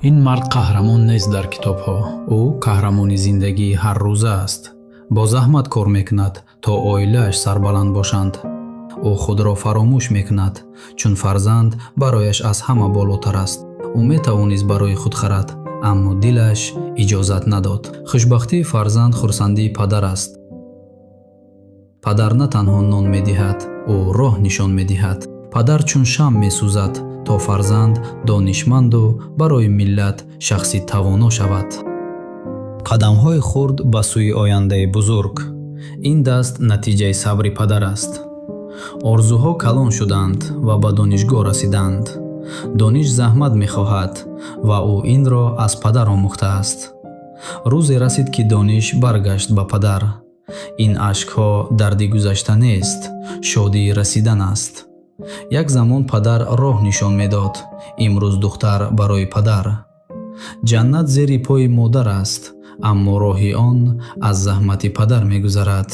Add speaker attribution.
Speaker 1: ин мард қаҳрамон нест дар китобҳо. ӯ қаҳрамони зиндагии ҳаррӯза аст. бо заҳмат кор мекунад то оилааш сарбаланд бошанд. ӯ худро фаромӯш мекунад, чун фарзанд барояш аз ҳама болотар аст. ӯ метавонист барои худ харад, аммо дилаш иҷозат надод. хушбахтии фарзанд хурсандии падар аст. падар на танҳо нон медиҳад, ӯ роҳ нишон медиҳад. падар чун шам месӯзад то фарзанд донишманду барои миллат шахси тавоно шавад. қадамҳои хурд ба сӯи ояндаи бузург. ин даст натиҷаи сабри падар аст. орзуҳо калон шуданд ва ба донишгоҳ расиданд. дониш заҳмат мехоҳад ва ӯ инро аз падар омӯхтааст. рӯзе расид ки дониш баргашт ба падар. ин ашкҳо дарди гузашта нест, шодии расидан аст. як замон падар роҳ нишон медод, имрӯз духтар барои падар. ҷаннат зери пои модар аст, аммо роҳи он аз заҳмати падар мегузарад.